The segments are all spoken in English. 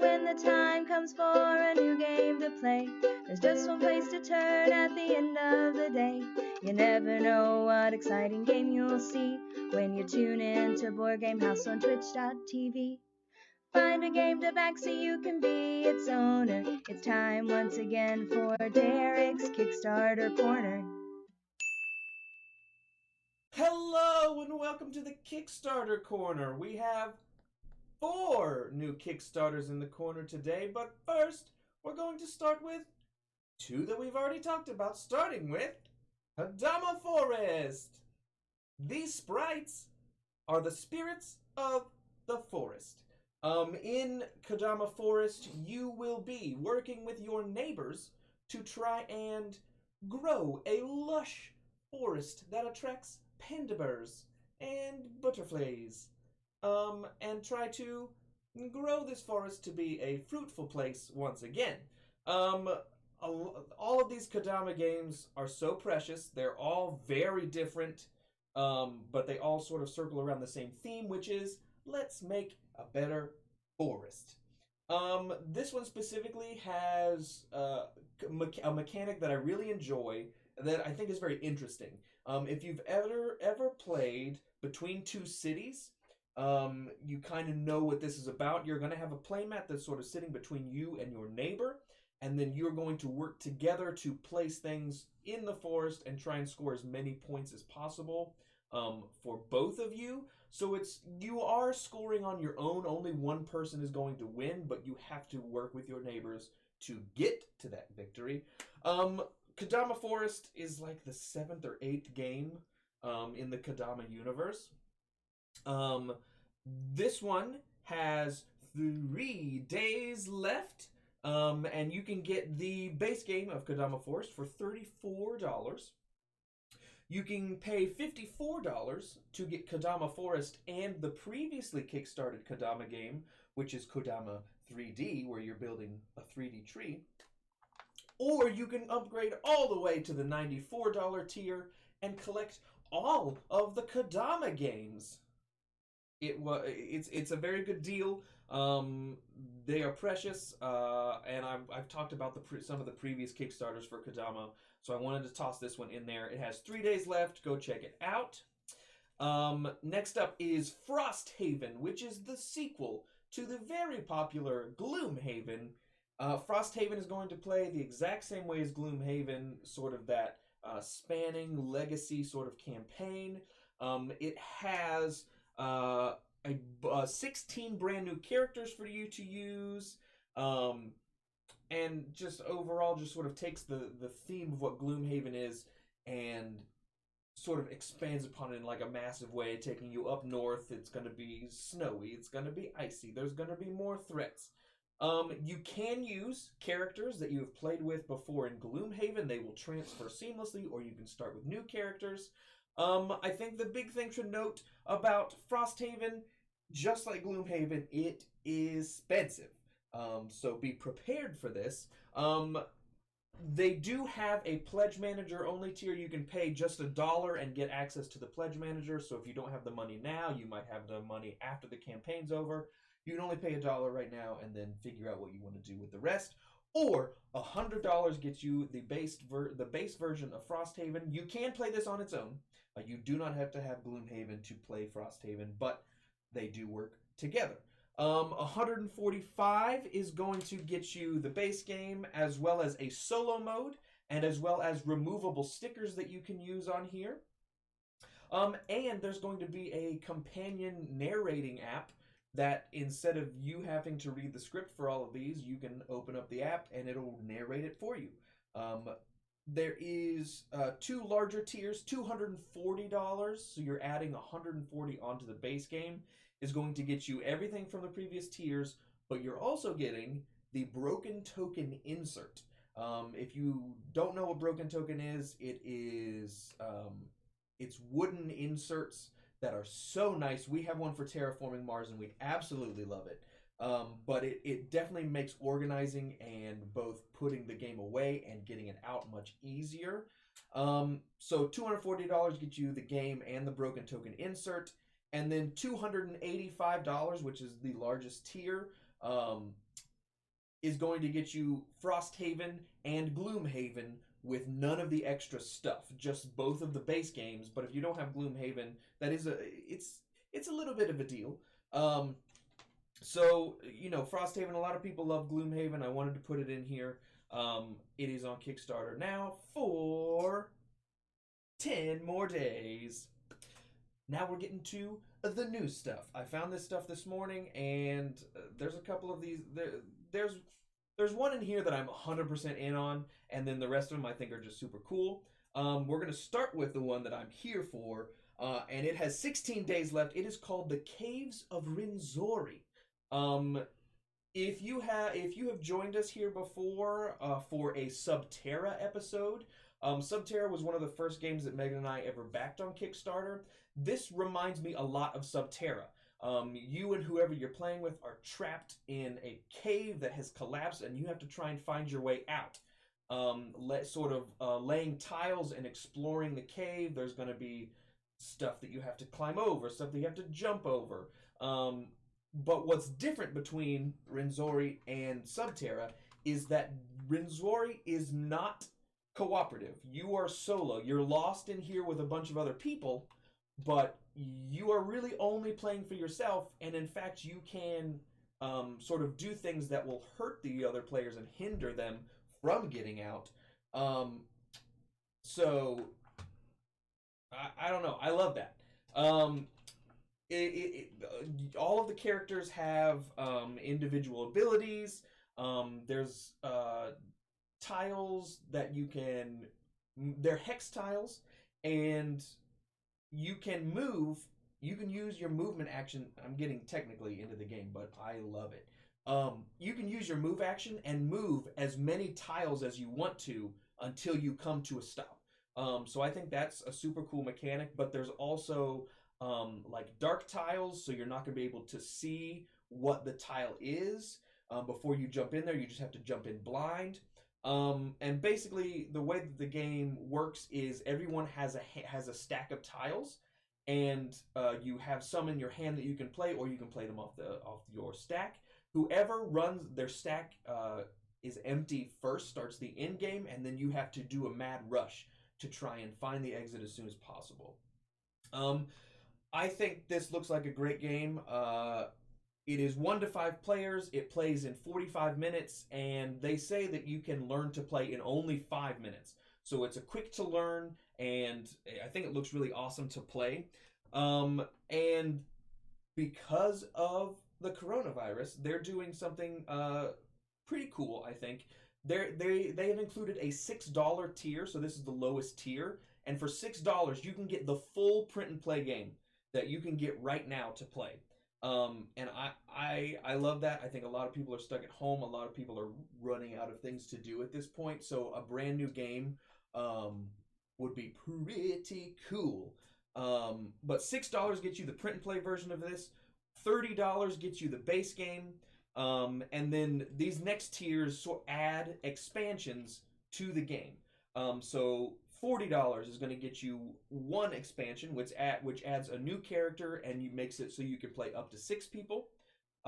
when the time comes for a new game to play. There's just one place to turn at the end of the day. You never know what exciting game you'll see when you tune in to Board Game House on Twitch.tv. Find a game to back so you can be its owner. It's time once again for Derek's Kickstarter Corner. Hello and welcome to the Kickstarter Corner. We have 4 new Kickstarters in the corner today, but first we're going to start with 2 that we've already talked about, starting with Kodama Forest. These sprites are the spirits of the forest. In Kodama Forest, you will be working with your neighbors to try and grow a lush forest that attracts pandaburs and butterflies, and try to grow this forest to be a fruitful place once again. All of these Kodama games are so precious. They're all very different, but they all sort of circle around the same theme, which is let's make a better forest. This one specifically has a mechanic that I really enjoy that I think is very interesting. If you've ever played Between Two Cities, you kind of know what this is about. You're going to have a playmat that's sort of sitting between you and your neighbor, and then you're going to work together to place things in the forest and try and score as many points as possible for both of you. So you are scoring on your own. Only one person is going to win, but you have to work with your neighbors to get to that victory. Kodama Forest is like the 7th or 8th game in the Kodama universe. This one has 3 days left, and you can get the base game of Kodama Forest for $34. You can pay $54 to get Kodama Forest and the previously kickstarted Kodama game, which is Kodama 3D, where you're building a 3D tree. Or you can upgrade all the way to the $94 tier and collect all of the Kodama games. It's a very good deal. They are precious, and I've talked about some of the previous Kickstarters for Kodama, so I wanted to toss this one in there. It has 3 days left. Go check it out. Next up is Frosthaven, which is the sequel to the very popular Gloomhaven. Frosthaven is going to play the exact same way as Gloomhaven, sort of that spanning legacy sort of campaign. It has 16 brand new characters for you to use, and just overall just sort of takes the theme of what Gloomhaven is and sort of expands upon it in like a massive way, taking you up north. It's going to be snowy, it's going to be icy, there's going to be more threats. You can use characters that you have played with before in Gloomhaven. They will transfer seamlessly, or you can start with new characters. I think the big thing to note about Frosthaven, just like Gloomhaven, it is expensive. So be prepared for this. They do have a Pledge Manager only tier. You can pay just $1 and get access to the Pledge Manager. So if you don't have the money now, you might have the money after the campaign's over. You can only pay $1 right now and then figure out what you want to do with the rest. Or $100 gets you the base version of Frosthaven. You can play this on its own. You do not have to have Gloomhaven to play Frosthaven, but they do work together. $145 is going to get you the base game, as well as a solo mode, and as well as removable stickers that you can use on here. And there's going to be a companion narrating app that instead of you having to read the script for all of these, you can open up the app and it'll narrate it for you. There is 2 larger tiers, $240, so you're adding $140 onto the base game, is going to get you everything from the previous tiers, but you're also getting the Broken Token insert. If you don't know what Broken Token is, it's wooden inserts that are so nice. We have one for Terraforming Mars, and we absolutely love it. But it definitely makes organizing and both putting the game away and getting it out much easier. So $240 gets you the game and the Broken Token insert. And then $285, which is the largest tier, is going to get you Frosthaven and Gloomhaven with none of the extra stuff, just both of the base games. But if you don't have Gloomhaven, that is it's a little bit of a deal. So, Frosthaven, a lot of people love Gloomhaven. I wanted to put it in here. It is on Kickstarter now for 10 more days. Now we're getting to the new stuff. I found this stuff this morning, and there's a couple of these. There's one in here that I'm 100% in on, and then the rest of them I think are just super cool. We're going to start with the one that I'm here for, and it has 16 days left. It is called the Caves of Rwenzori. If you have joined us here before for a Subterra episode, Subterra was one of the first games that Megan and I ever backed on Kickstarter. This reminds me a lot of Subterra. You and whoever you're playing with are trapped in a cave that has collapsed, and you have to try and find your way out. Laying tiles and exploring the cave. There's going to be stuff that you have to climb over, stuff that you have to jump over. But what's different between Rwenzori and Subterra is that Rwenzori is not cooperative. You are solo. You're lost in here with a bunch of other people, but you are really only playing for yourself, and in fact you can sort of do things that will hurt the other players and hinder them from getting out. So I don't know. I love that. All of the characters have individual abilities. There's tiles that you can... They're hex tiles, and you can move. You can use your movement action. I'm getting technically into the game, but I love it. You can use your move action and move as many tiles as you want to until you come to a stop. So I think that's a super cool mechanic, but there's also like dark tiles, so you're not going to be able to see what the tile is before you jump in there. You just have to jump in blind. And basically, the way that the game works is everyone has a stack of tiles, and you have some in your hand that you can play, or you can play them off your stack. Whoever runs their stack is empty first, starts the end game, and then you have to do a mad rush to try and find the exit as soon as possible. I think this looks like a great game. It is 1 to 5 players. It plays in 45 minutes, and they say that you can learn to play in only 5 minutes. So it's a quick to learn, and I think it looks really awesome to play. And because of the coronavirus, they're doing something pretty cool, I think. They have included a $6 tier, so this is the lowest tier. And for $6, you can get the full print and play game that you can get right now to play. And I love that. I think a lot of people are stuck at home. A lot of people are running out of things to do at this point. So a brand new game would be pretty cool. But $6 gets you the print and play version of this. $30 gets you the base game. And then these next tiers add expansions to the game. So $40 is going to get you 1 expansion, which adds a new character and makes it so you can play up to 6 people.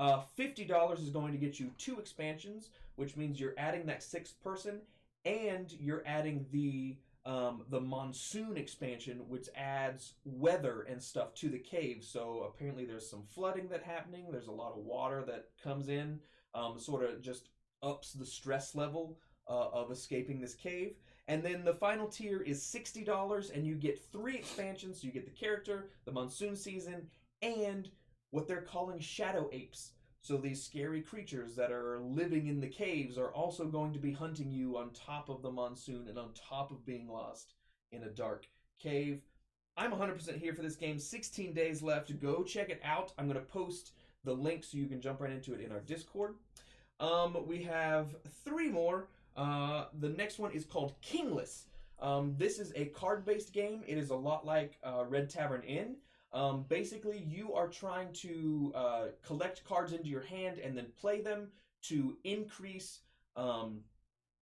$50 is going to get you 2 expansions, which means you're adding that 6th person, and you're adding the monsoon expansion, which adds weather and stuff to the cave. So apparently there's some flooding that's happening. There's a lot of water that comes in, sort of just ups the stress level of escaping this cave. And then the final tier is $60, and you get 3 expansions. So you get the character, the monsoon season, and what they're calling shadow apes. So these scary creatures that are living in the caves are also going to be hunting you on top of the monsoon and on top of being lost in a dark cave. I'm 100% here for this game. 16 days left. Go check it out. I'm going to post the link so you can jump right into it in our Discord. We have 3 more. The next one is called Kingless. This is a card-based game. It is a lot like Red Tavern Inn. Basically, you are trying to collect cards into your hand and then play them to increase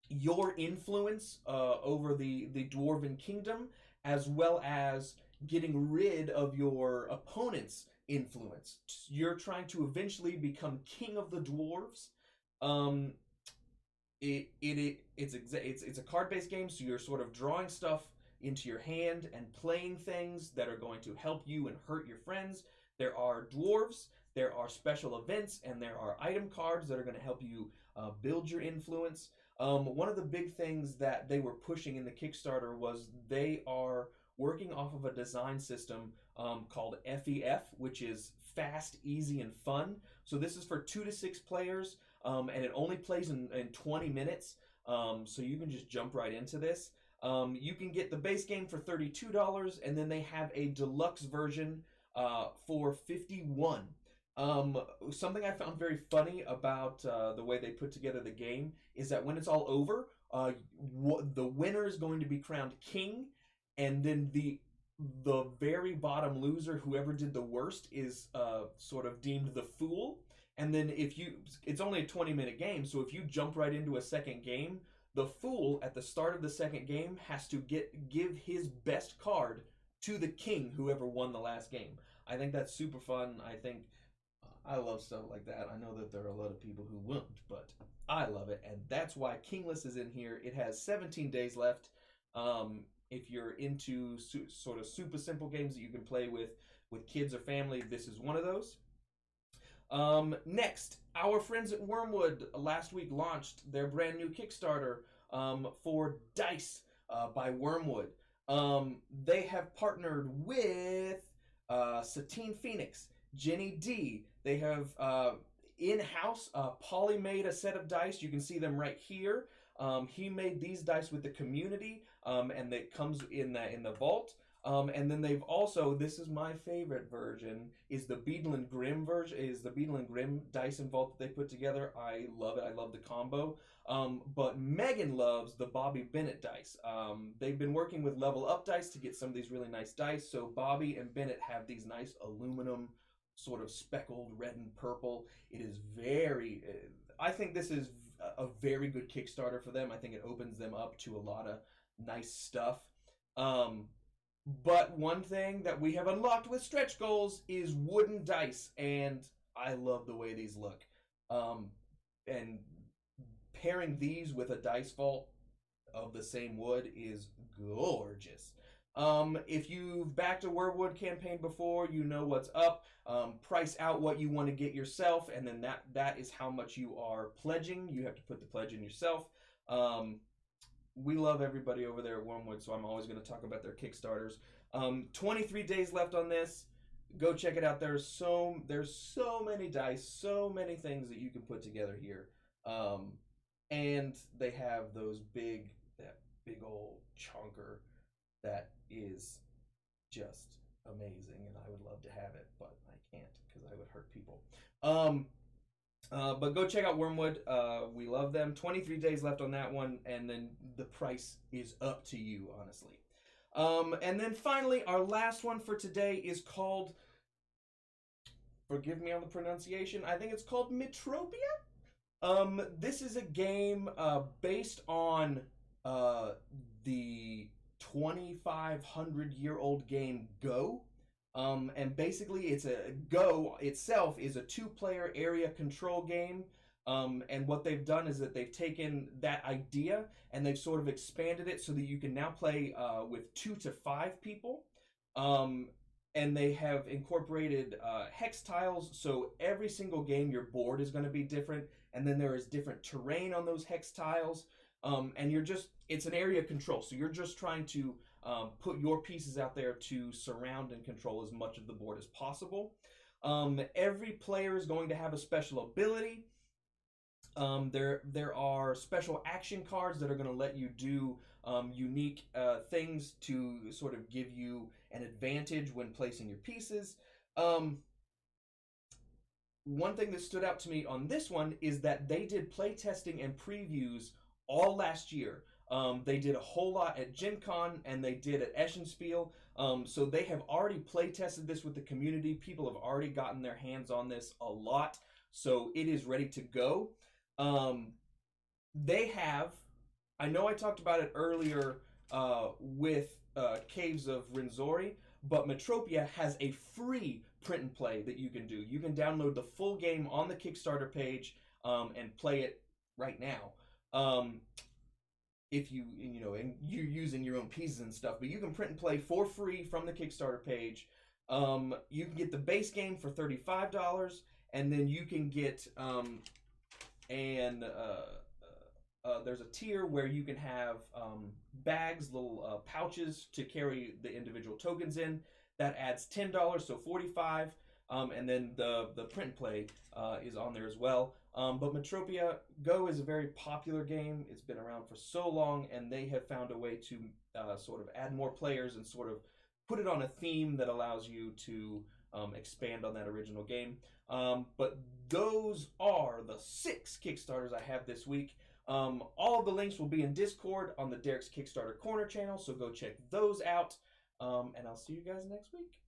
your influence over the Dwarven Kingdom, as well as getting rid of your opponent's influence. You're trying to eventually become king of the dwarves. it's a card-based game, so you're sort of drawing stuff into your hand and playing things that are going to help you and hurt your friends. There are dwarves, there are special events, and there are item cards that are going to help you build your influence. One of the big things that they were pushing in the Kickstarter was they are working off of a design system called FEF, which is fast, easy, and fun. So this is for 2 to 6 players, and it only plays in 20 minutes. So you can just jump right into this. You can get the base game for $32, and then they have a deluxe version for $51. Something I found very funny about the way they put together the game is that when it's all over, the winner is going to be crowned king, and then the very bottom loser, whoever did the worst, is sort of deemed the fool. And then it's only a 20-minute game, so if you jump right into a second game, the fool at the start of the second game has to give his best card to the king, whoever won the last game. I think that's super fun. I love stuff like that. I know that there are a lot of people who won't, but I love it, and that's why Kingless is in here. It has 17 days left. If you're into sort of super simple games that you can play with kids or family, this is one of those. Next, our friends at Wormwood last week launched their brand new Kickstarter for Dice by Wyrmwood. They have partnered with Satine Phoenix, Jenny D. They have in-house, Polly made a set of dice. You can see them right here. He made these dice with the community, and it comes in the vault. And then they've also, this is my favorite version, is the Beadle and Grimm version, is the Beadle and Grimm dice and vault that they put together. I love it. I love the combo. But Megan loves the Bobby Bennett dice. They've been working with Level Up Dice to get some of these really nice dice. So Bobby and Bennett have these nice aluminum, sort of speckled red and purple. It is very, I think this is a very good Kickstarter for them. I think it opens them up to a lot of nice stuff. But one thing that we have unlocked with stretch goals is wooden dice, and I love the way these look. And pairing these with a dice vault of the same wood is gorgeous. If you've backed a Wyrmwood campaign before, you know what's up. Price out what you want to get yourself, and then that is how much you are pledging. You have to put the pledge in yourself. We love everybody over there at Wormwood, so I'm always going to talk about their Kickstarters. 23 days left on this. Go check it out. There's so many dice, so many things that you can put together here. And they have that big old chunker that is just amazing, and I would love to have it, but I can't because I would hurt people. But go check out Wormwood. We love them. 23 days left on that one, and then the price is up to you, honestly. And then finally, our last one for today is called, forgive me on the pronunciation, I think it's called Metropia. This is a game based on the 2,500-year-old game Go. And basically, Go itself is a 2-player area control game. And what they've done is that they've taken that idea and they've sort of expanded it so that you can now play with 2 to 5 people. And they have incorporated hex tiles, so every single game your board is going to be different, and then there is different terrain on those hex tiles. And it's an area control, so you're just trying to put your pieces out there to surround and control as much of the board as possible. Every player is going to have a special ability. There are special action cards that are going to let you do unique things to sort of give you an advantage when placing your pieces. One thing that stood out to me on this one is that they did playtesting and previews all last year. They did a whole lot at Gen Con and they did at Eschenspiel. So they have already play tested this with the community. People have already gotten their hands on this a lot. So it is ready to go. They have, I know I talked about it earlier with Caves of Rwenzori, but Metropia has a free print and play that you can do. You can download the full game on the Kickstarter page and play it right now. if and you're using your own pieces and stuff, but you can print and play for free from the Kickstarter page. You can get the base game for $35, and then you can get there's a tier where you can have bags, little pouches to carry the individual tokens in. That adds $10, so $45. And then the print and play is on there as well. But Metropia Go is a very popular game. It's been around for so long, and they have found a way to sort of add more players and sort of put it on a theme that allows you to expand on that original game. But those are the 6 Kickstarters I have this week. All of the links will be in Discord on the Derek's Kickstarter Corner channel, so go check those out. And I'll see you guys next week.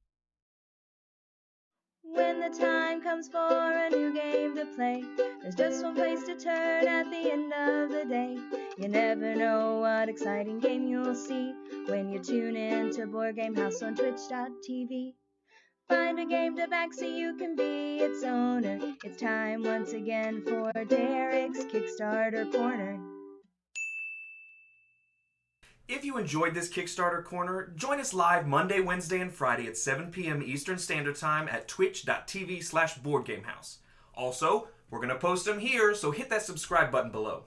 When the time comes for a new game to play, there's just one place to turn at the end of the day. You never know what exciting game you'll see when you tune in to Board Game House on Twitch.tv. Find a game to back so you can be its owner. It's time once again for Derek's Kickstarter Corner. If you enjoyed this Kickstarter Corner, join us live Monday, Wednesday, and Friday at 7 p.m. Eastern Standard Time at twitch.tv/BoardGameHouse. Also, we're going to post them here, so hit that subscribe button below.